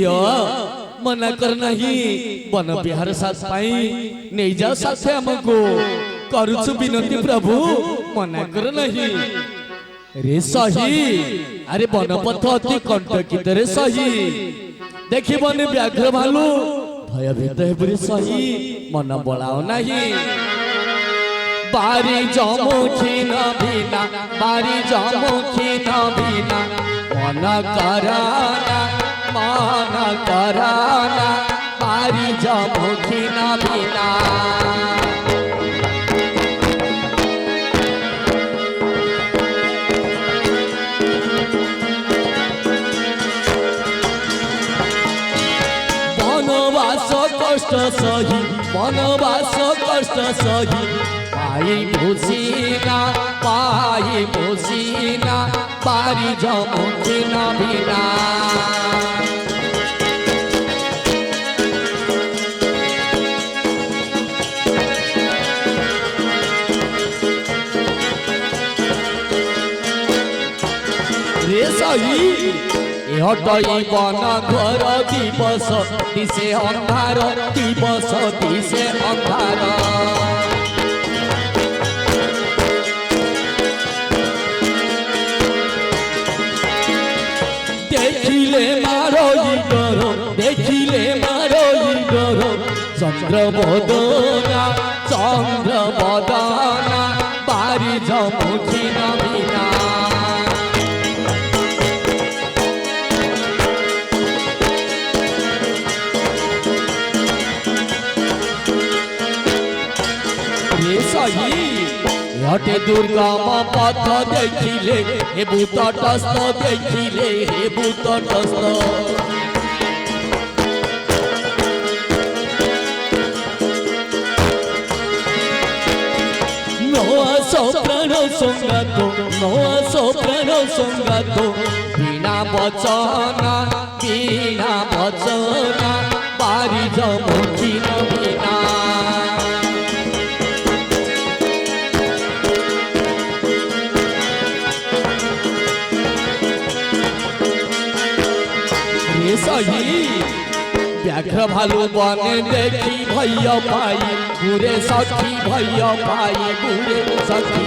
प्रिय मना कर नहीं वन विहार साथ पाई नहीं जा साथे हमको करूछु विनती प्रभु मना कर नहीं रे सही अरे वनपथ अति कंटकित रे सही देखी बने व्याघ्र भालू भयभीत हेबरी सही मन बलाओ नहीं बारी जमुखी न बिना बारी जमुखी न बिना मन कराना बारी जमुखी न बिना वनवास कष्ट सही वनवास कष्ट सही पाई भूसीना बारी जमुखी न बिना रे सही हटई बन घर दिवस दिसे अंधार दिवस दिसे अंधार देखिले मारोई डर चंद्र बदना बारी जमुखी न बिना हटे दुर्गम पथ देखिले हे भूत टस्त देखिले हे भूत टस्त प्राण संगात बिना बचना बारी जमुखी न बिना सही व्याघ्र भालू बने देखी भैया पाई गुरे सखी भैया पाई गुरे सखी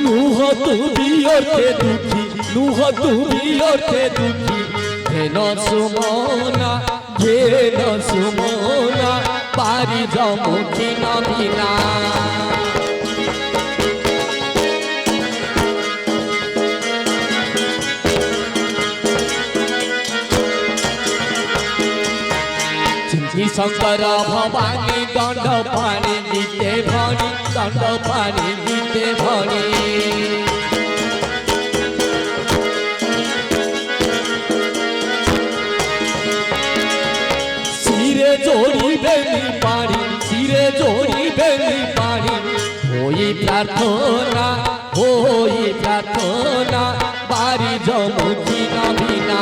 नुह तू भी और थे दुखी घेन सुमोना बारी जमुखी न बिना चिंती शंकर भवानी दंड पानी गीते भणी दंड पानी गीते भणी जोड़ी बेनी पानी होई प्रार्थना बारी जमुखी न बिना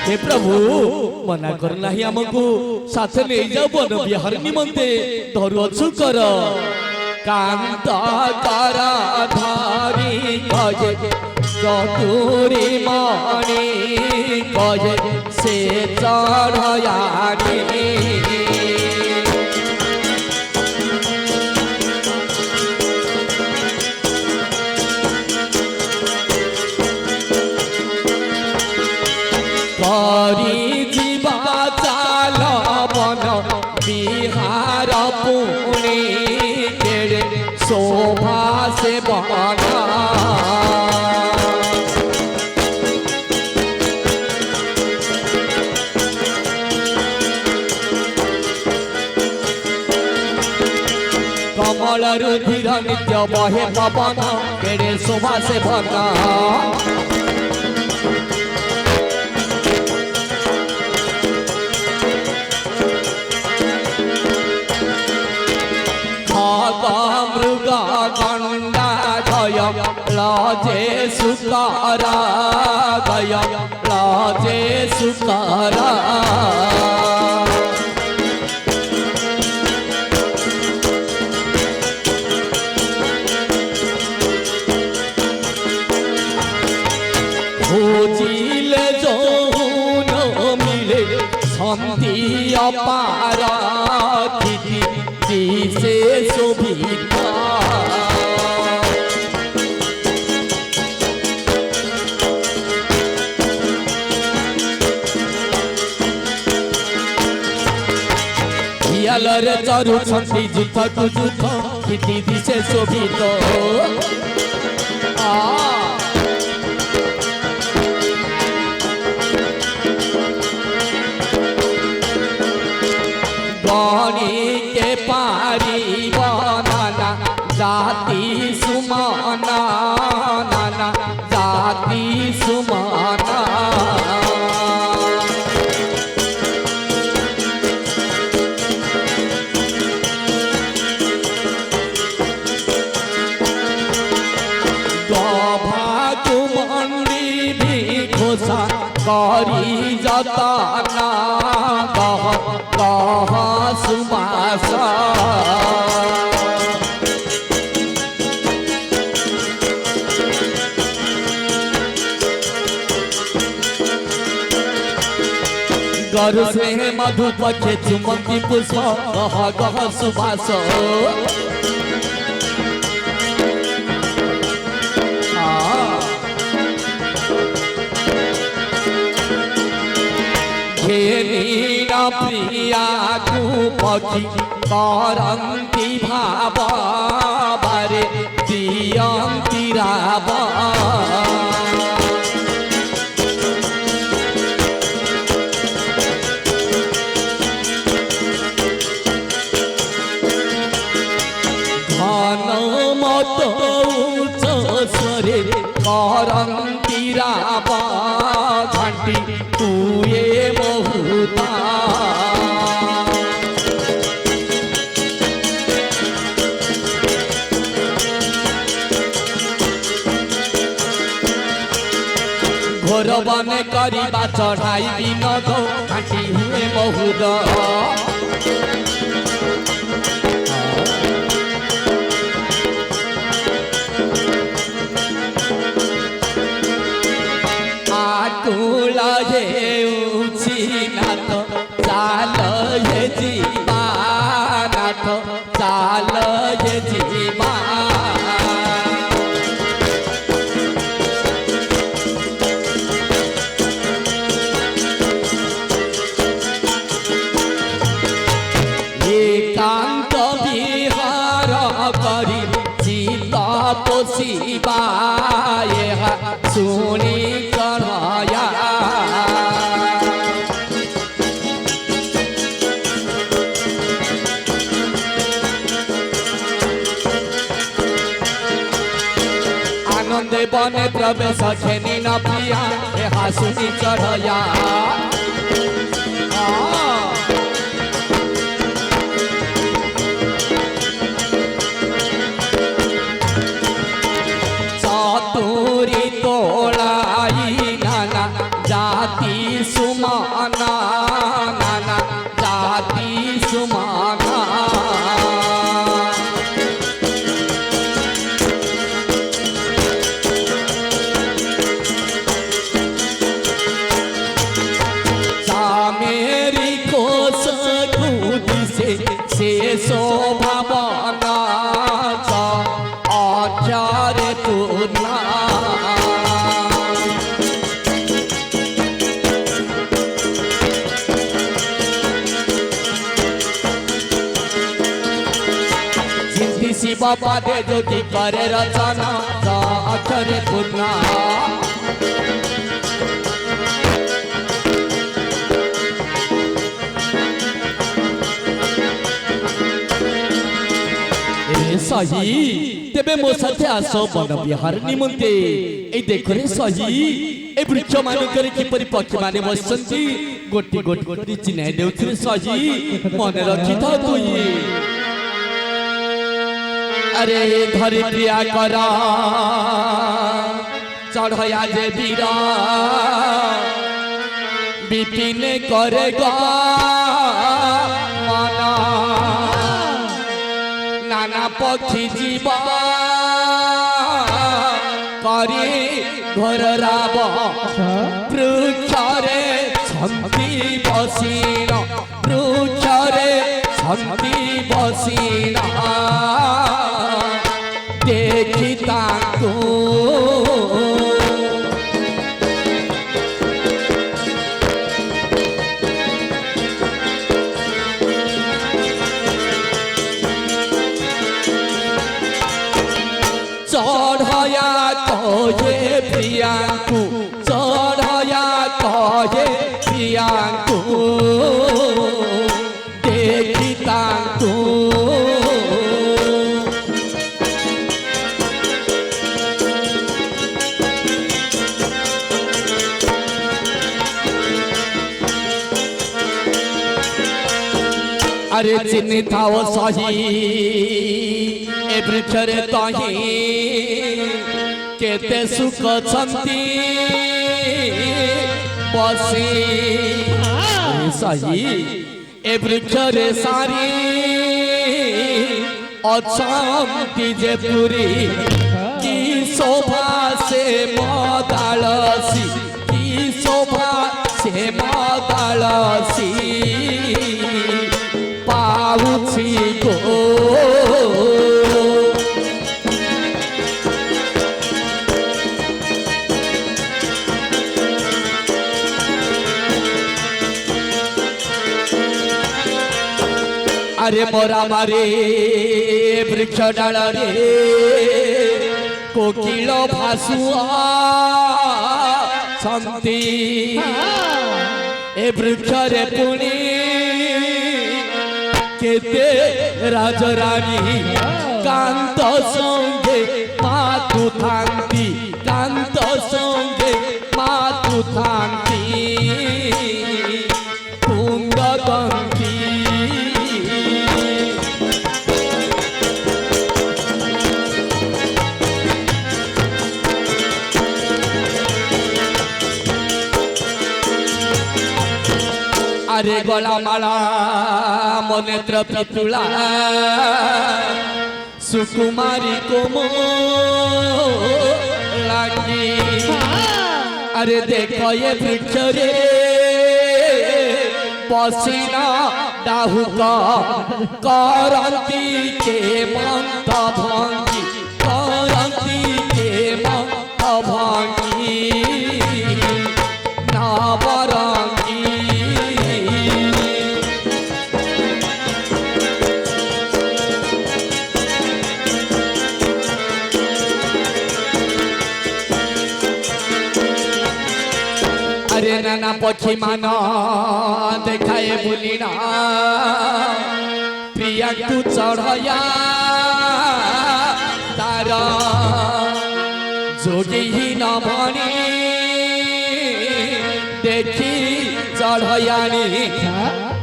हे प्रभु मना कर नहीं हमको साथ ले जाओ वन विहार निमंते धरुअछु कर कांता तारा धारी गजे चतुरी मणि गजे से चढ़यानी करी जीवा चाल बन बिहार पुणे शोभा से बना कमल रुधिर नित्य बहे पवन केड़े शोभा से बना मृगा गंडा धय लजे सुख सुकारा गया राजे सुकारा खोजिले जो न मिले शांति अपारा से शोभिता हियालरे चरु छंती जुथ टु जुथ किति दिशे शोभित के पारी नाना जाति सुमाना नाना जाति सुमाना गभागु मंडी भी घोषा करी जताना सुबासा गरु स्नेह मधु पक्षे चुमकी पुष्प गह गह सुबास घेनीना प्रिया पक्षी करंती भाव बारे दियंती राव घन मत उच्च स्वरे करंती राव घंटी तुए बहुता घोर बने करिबा चढ़ाई दिन गो घाटी हुए बहुत आकुला ये उची नाथ चाल ये जीवा नाथ चाल ये जीवा एकांत विहार करी चिता पोषिबा सुनी कन्हैया आनंदे बने प्रवेश खेनी न प्रिया यहाँ सुनी चढ़या चतुरी तोलाई नाना जाति सुमाना नाना जाति सुमाना मेरी कोस से शोभा बना आचार्य तुना जिंदी शिव पादे ज्योति करे रचना आचार्य तुना सही तेबे मो साथे आस वन विहार निमंते ए देखो रे सही ए वृक्ष मानकर किपरि पक्षी माने बसंती गोटी गोटी गोटी चिन्हाई देउथि सही मन रखी था तुई अरे धरित्रिया करा चढ़या जे बीरा विपिन करेगा मना नाना पक्षी जीवा करी घर राब वृक्षरे छंती बसीना वृक्षरे छंती बसीना देखी ताको चढ़या कहे प्रियांकु चढ़या कहे प्रियांकु देखी तांकु अरे चिन्ह सही ए वृक्षरे तही केते सुख छंती बसी सही ए वृक्षरे सारी अछंती जे पुरी की शोभा से मदालसी की शोभा से मदालसी पाउछि गो अरे मोरा मारे वृक्ष डाल रे कोकिल भासुआ छंती ए वृक्ष रे पुणी केते राजरानी कांत संगे मातु थांती कांत संगे मातु थांती तुंग गंती अरे गला माला मनेत्र पितुला सुकुमारी कोमो लागी अरे देखो ये वृक्ष रे पसीना डाहुका करंती के मंत भंगी करंती के मंत भंगी ना बरंगी अरे नाना पक्षी मान देखाए बुलिना प्रिया तू चढ़या तार जोगी ही न भणी देखी चढ़यानी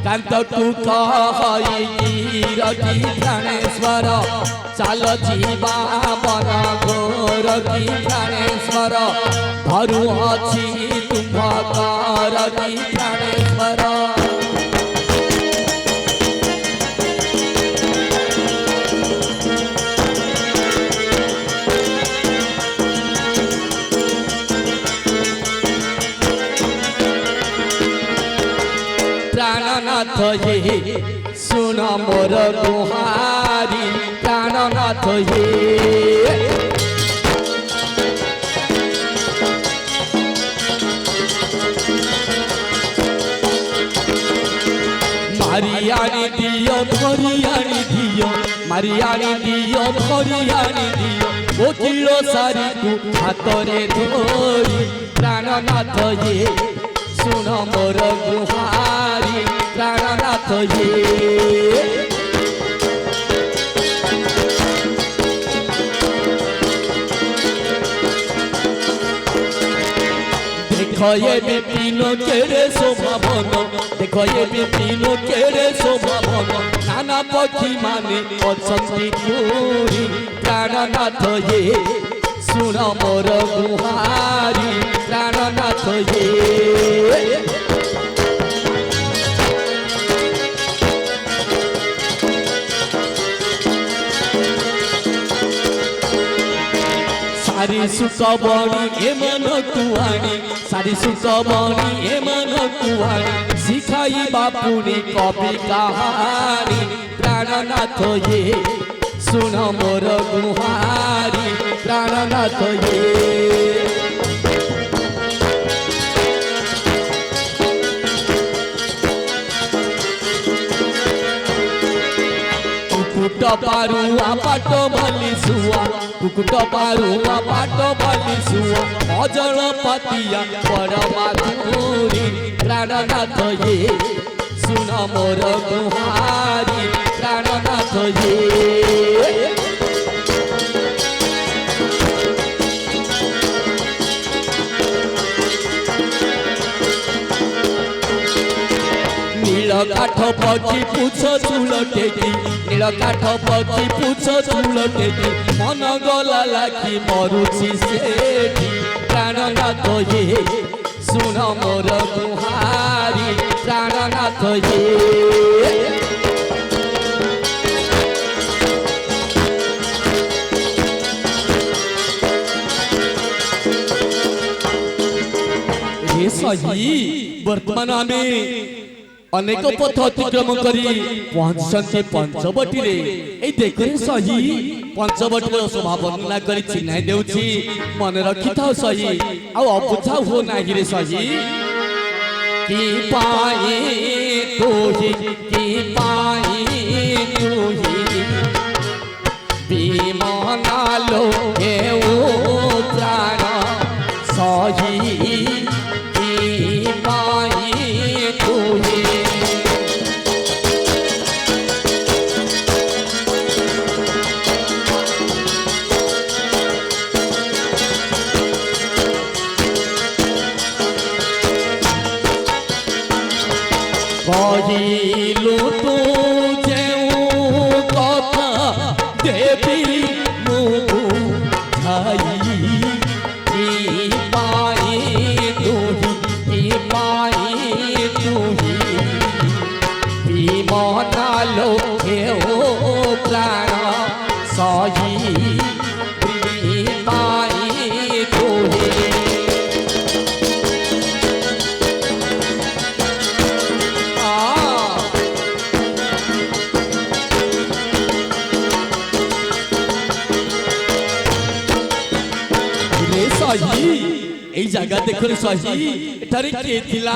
कांत तू कही रखी प्राणेश्वर चाल जीवा बन घोर की प्राणेश्वर धरु अच्छी तुम्हार की प्राणेश्वर प्राणनाथ ये सुन मोर गुहारी प्राणनाथ ये मारियानी दियो धरियानी दियो मारियानी दियो धरियानी दियो कोकिलो सारी को हातरे धरी प्राणनाथ ये सुन मोर गुहारी प्राणनाथ ये देखो ये विपिन केरे शोभावन देखो ये विपिन केरे शोभावन नाना पक्षी माने अछंती पूरी प्राणनाथ ये ଶୁଣ ମୋର ଗୁହାରି ପ୍ରାଣନାଥ ହେ। सारी सुख बणी एमन कुआणी सारी सुख बणी एमन कुआणी शिखाई बापुनी कवि कहानी प्राणनाथ ये सुन मोर गुहारी प्राणनाथ ये। कुकुट पारुआ पाट भली सुआ कुकुट पारुआ पाट भली सुआ अजल पतिया बड़ माधुरी प्राणनाथ ये सुन मोर गुहारी प्राणनाथ ये। नील काठ पक्षी पूछ चूल टेकी नील काठ पक्षी पूछ चूल टेकी मन गला लाखी मरुची सेठी प्राणनाथ ये सुन मोर गुहारी प्राणनाथ ये। सही वर्तमान आमे अनेक पथ अतिक्रम करी पहुंचते पंचवटी रे ए देखरे सही पंचवटी शोभा वर्णना करी चिन्हाई देउछि मन रखी था सही आ अबुझा हो नाही रे सही। की पाए तू ही विमना लो हे ओ प्राण सही कहिलु तू जेऊ कथा देवी मुझु भाई की पाए तू ही मना लो हे ओ प्राण सही पाए तू सही ए जगह देखो सही एठारे के थिला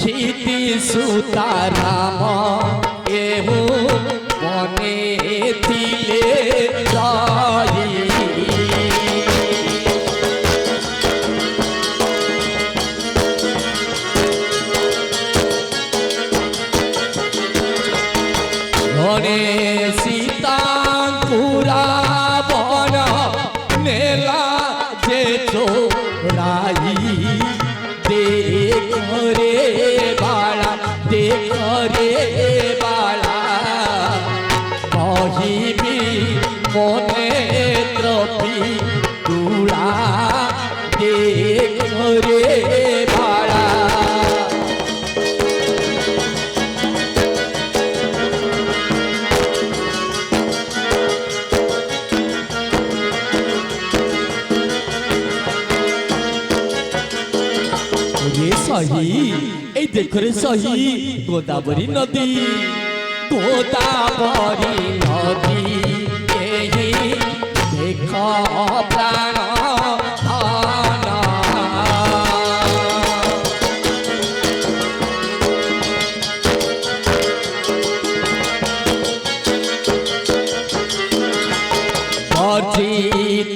खेती सुताराम एहु बने थिले जाई घरे सीता पूरा बन नेला जे चोराई देख रे बाला कहिबी मने त्रपी तुला देख रे बाला। सही ए देख रे सही गोदावरी नदी एही देख प्राण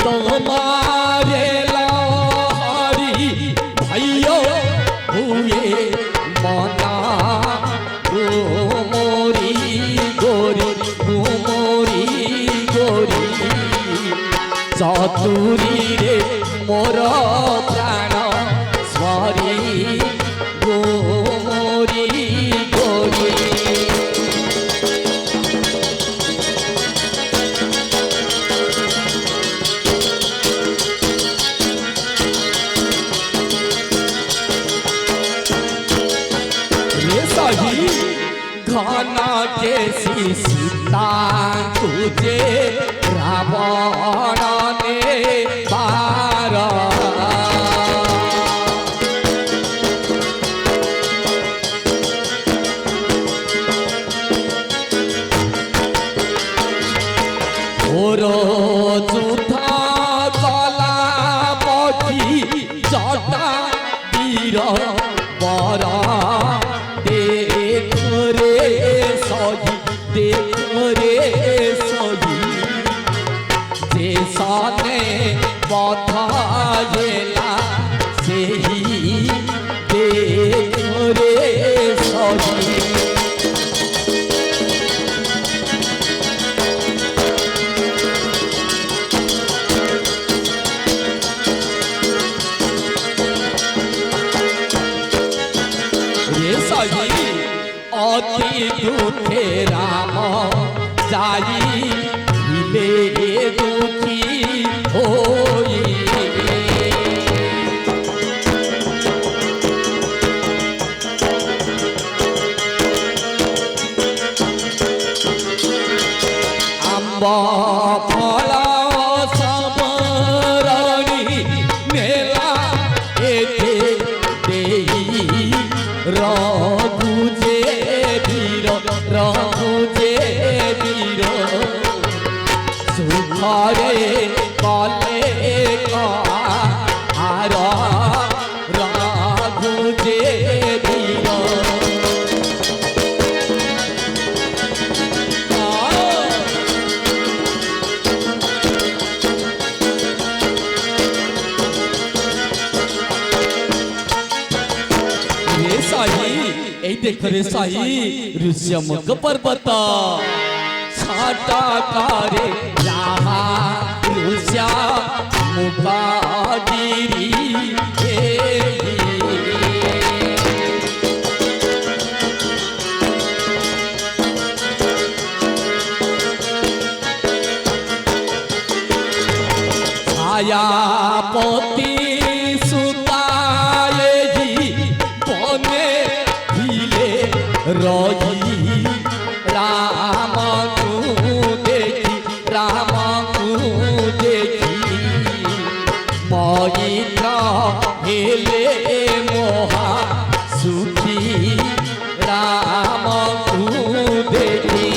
तुम्हारे लहरी भैयो हुए मना मोरी गोरी चतुरी रे मोर प्राण स्वरी मोरी गोरी। सही घना केसी सीता तुझे रावण ने बारा যুদ্ধা কলা পথি জটা বীর বর দেখ রে সহি দেখ রে সহি যে সনে বধায়েলা সেই দেখ রে সহি অতি দুঃখে রাম যাই হিলে দুঃখী হই আম্ব ফল সমরণী মেলা এতে দেই রঘুজে বীর রঘুজে বীর সুখরে কলে আর রঘুজে বীর এই দেখ রে সাই ঋষ্যমুখ পর্বত ছাটা কারে যাহা ঋষ্যমুখ গিরি ছায়াপতি সুতায়ে বনে রহি রামু দেখি রামু দেখি ময়িত্র হেলে মহা সুখী রামু দেখি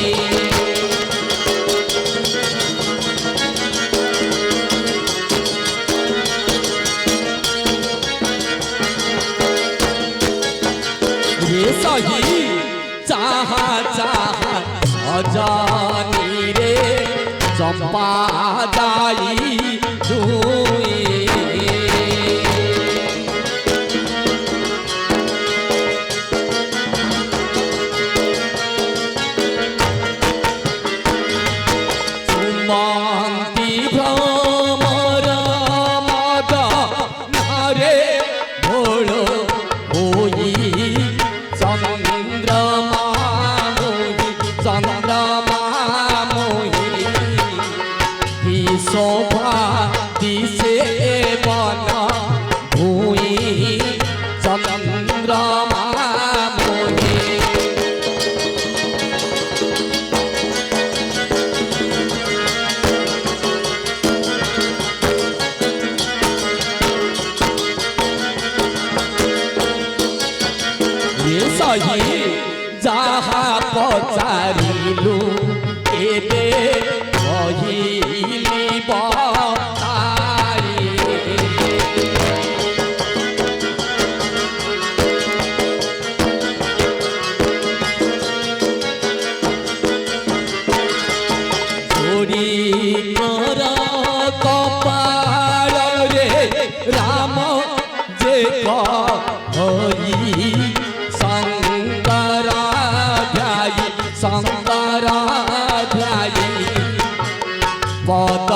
সহি চাহা চাহা সজনী রে চম্পা যাই দুই সুমন্তি ভ্রমর মদ নারে ভোল হই চন্দ্রমা মোহি চন্দ্রমা মোহি হি শোভা দিশে বন ভূই চন্দ্রমা মোহি সহি যাহা পচারিলু এবে কহিলি বতাই চুরি কর কপাল রে রাম যে কহি শঙ্করাধ্যায়ী পদ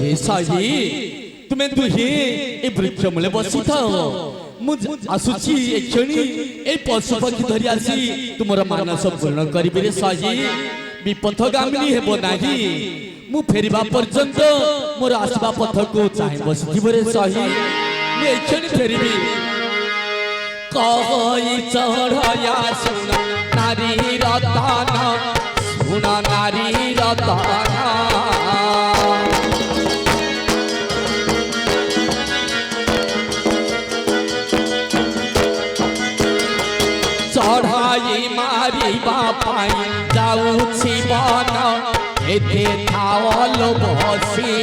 रे साही तुम्हें दुहे ए वृक्ष मूले बसी थाओ मुझ आसुची ए क्षणी ए पशु पक्षी धरि आसी तुमर मानस पूर्ण करिबे रे साही विपथगामिनी हेबो नाही मु फेरिबा पर्यंत मोर आसबा पथ को चाहि बसिथिबो रे साही मु ए क्षणी फेरिबी कहि चढ़या सुन नारी रतन सुन नारी रतन चढ़ाई मारी बापाई जाऊछि बन एते थावल बसी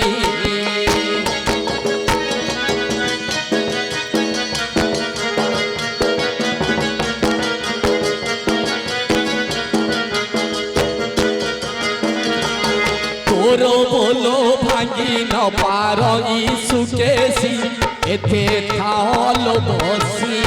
तोरो बोलो भांगी न पार सुकेसी एते थावल बसी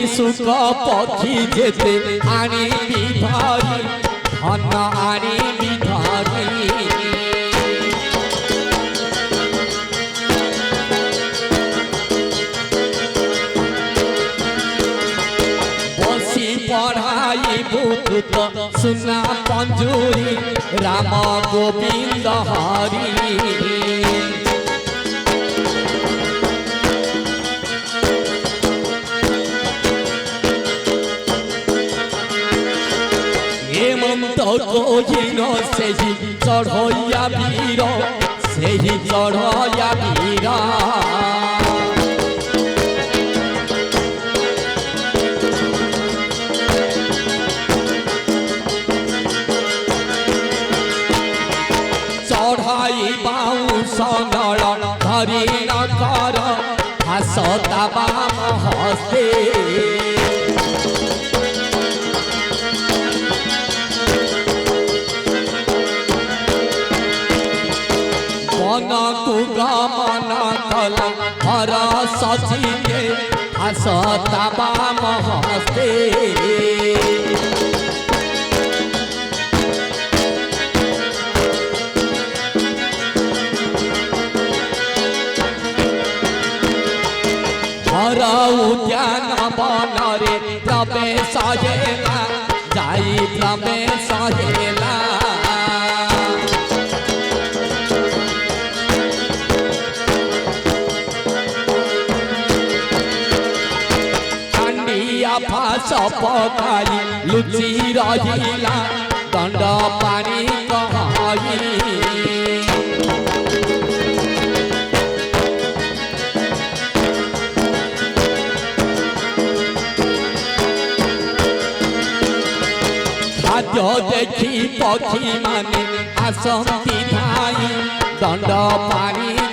सुख पक्षी जेते आनी बिधारी धन आनी बिधारी बसी पढ़ाई बुत सुना पंजूरी राम गोविंद हरि कोहिन से ही चढ़या वीर से ही चढ़या वीर चढ़ाई बाउंस नल धरी न कर हसता बाम हस्ते गमन कल हर सचिके हसता बाम हस्ते हर उद्यान बनरे प्रवेश हेला जाई प्रवेश हेला फास पकाई लुचि रहिला दंड पानी कहाई खाद्य देखी पक्षी माने आसंती धाई दंड पानी